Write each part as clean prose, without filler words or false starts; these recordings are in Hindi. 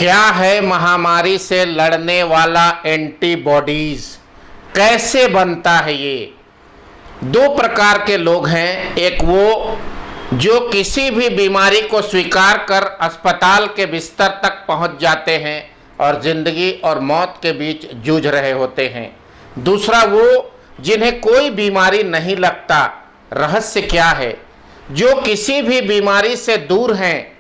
क्या है महामारी से लड़ने वाला एंटीबॉडीज? कैसे बनता है ये? दो प्रकार के लोग हैं। एक वो जो किसी भी बीमारी को स्वीकार कर अस्पताल के बिस्तर तक पहुंच जाते हैं और जिंदगी और मौत के बीच जूझ रहे होते हैं। दूसरा वो जिन्हें कोई बीमारी नहीं लगता। रहस्य क्या है? जो किसी भी बीमारी से दूर हैं,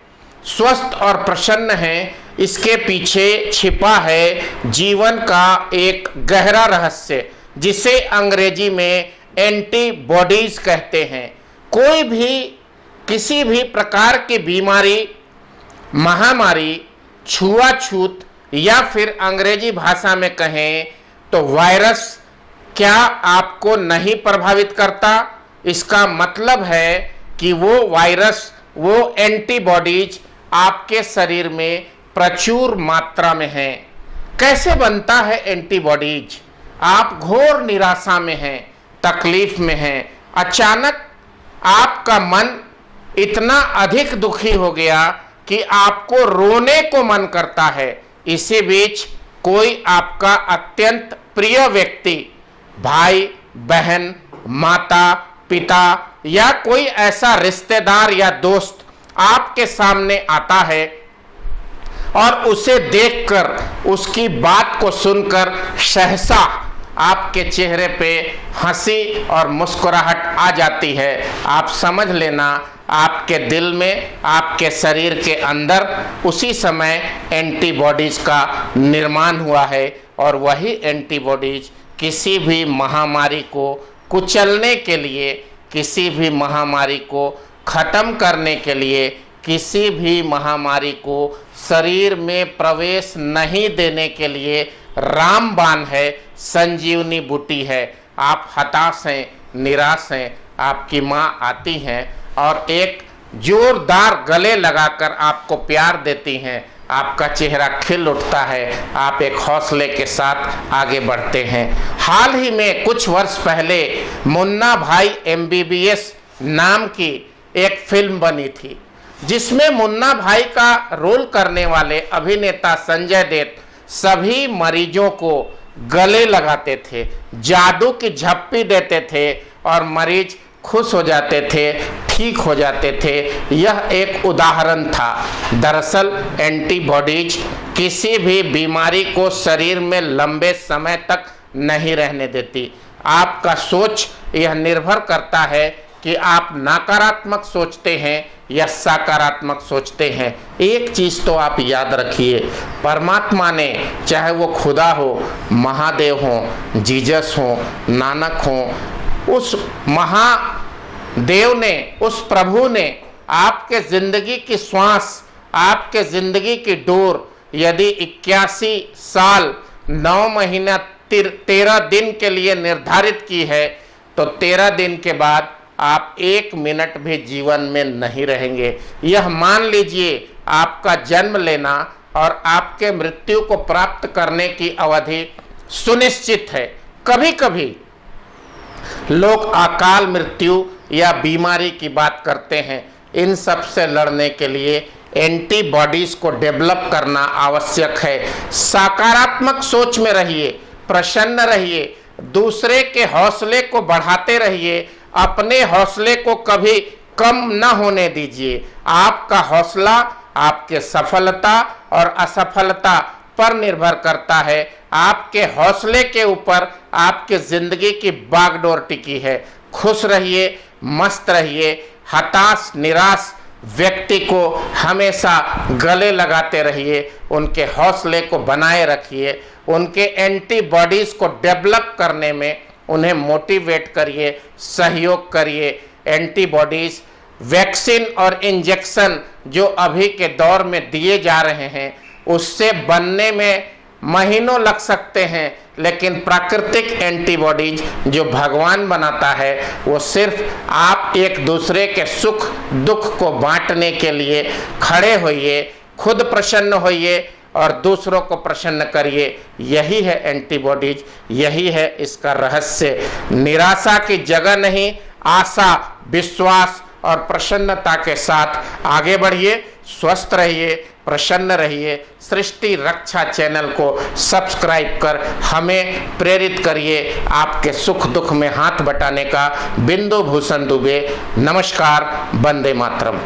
स्वस्थ और प्रसन्न हैं, इसके पीछे छिपा है जीवन का एक गहरा रहस्य, जिसे अंग्रेजी में एंटीबॉडीज कहते हैं। कोई भी किसी भी प्रकार की बीमारी, महामारी, छुआछूत या फिर अंग्रेजी भाषा में कहें तो वायरस क्या आपको नहीं प्रभावित करता? इसका मतलब है कि वो वायरस, वो एंटीबॉडीज आपके शरीर में प्रचुर मात्रा में है। कैसे बनता है एंटीबॉडीज? आप घोर निराशा में हैं, तकलीफ में हैं, अचानक आपका मन इतना अधिक दुखी हो गया कि आपको रोने को मन करता है। इसी बीच कोई आपका अत्यंत प्रिय व्यक्ति, भाई बहन, माता पिता या कोई ऐसा रिश्तेदार या दोस्त आपके सामने आता है और उसे देखकर, उसकी बात को सुनकर सहसा आपके चेहरे पे हंसी और मुस्कुराहट आ जाती है। आप समझ लेना आपके दिल में, आपके शरीर के अंदर उसी समय एंटीबॉडीज का निर्माण हुआ है और वही एंटीबॉडीज किसी भी महामारी को कुचलने के लिए, किसी भी महामारी को खत्म करने के लिए, किसी भी महामारी को शरीर में प्रवेश नहीं देने के लिए रामबाण है, संजीवनी बूटी है। आप हताश हैं, निराश हैं, आपकी माँ आती हैं और एक जोरदार गले लगाकर आपको प्यार देती हैं, आपका चेहरा खिल उठता है, आप एक हौसले के साथ आगे बढ़ते हैं। हाल ही में कुछ वर्ष पहले मुन्ना भाई MBBS नाम की एक फिल्म बनी थी, जिसमें मुन्ना भाई का रोल करने वाले अभिनेता संजय दत्त सभी मरीजों को गले लगाते थे, जादू की झप्पी देते थे और मरीज खुश हो जाते थे, ठीक हो जाते थे। यह एक उदाहरण था। दरअसल एंटीबॉडीज किसी भी बीमारी को शरीर में लंबे समय तक नहीं रहने देती। आपका सोच यह निर्भर करता है कि आप नकारात्मक सोचते हैं या सकारात्मक सोचते हैं। एक चीज़ तो आप याद रखिए, परमात्मा ने, चाहे वो खुदा हो, महादेव हो, जीसस हो, नानक हो, उस महादेव ने, उस प्रभु ने आपके ज़िंदगी की श्वास, आपके ज़िंदगी की डोर यदि 81 साल 9 महीना 13 दिन के लिए निर्धारित की है, तो 13 दिन के बाद आप 1 मिनट भी जीवन में नहीं रहेंगे। यह मान लीजिए आपका जन्म लेना और आपके मृत्यु को प्राप्त करने की अवधि सुनिश्चित है। कभी कभी लोग अकाल मृत्यु या बीमारी की बात करते हैं। इन सब से लड़ने के लिए एंटीबॉडीज को डेवलप करना आवश्यक है। सकारात्मक सोच में रहिए, प्रसन्न रहिए, दूसरे के हौसले को बढ़ाते रहिए, अपने हौसले को कभी कम न होने दीजिए। आपका हौसला आपके सफलता और असफलता पर निर्भर करता है। आपके हौसले के ऊपर आपके जिंदगी की बागडोर टिकी है। खुश रहिए, मस्त रहिए। हताश निराश व्यक्ति को हमेशा गले लगाते रहिए, उनके हौसले को बनाए रखिए, उनके एंटीबॉडीज को डेवलप करने में उन्हें मोटिवेट करिए, सहयोग करिए। एंटीबॉडीज वैक्सीन और इंजेक्शन जो अभी के दौर में दिए जा रहे हैं, उससे बनने में महीनों लग सकते हैं, लेकिन प्राकृतिक एंटीबॉडीज जो भगवान बनाता है, वो सिर्फ आप एक दूसरे के सुख दुख को बांटने के लिए खड़े होइए, खुद प्रसन्न होइए और दूसरों को प्रसन्न करिए। यही है एंटीबॉडीज, यही है इसका रहस्य। निराशा की जगह नहीं, आशा, विश्वास और प्रसन्नता के साथ आगे बढ़िए। स्वस्थ रहिए, प्रसन्न रहिए। सृष्टि रक्षा चैनल को सब्सक्राइब कर हमें प्रेरित करिए आपके सुख दुख में हाथ बटाने का। बिंदु भूषण दुबे, नमस्कार, वंदे मातरम।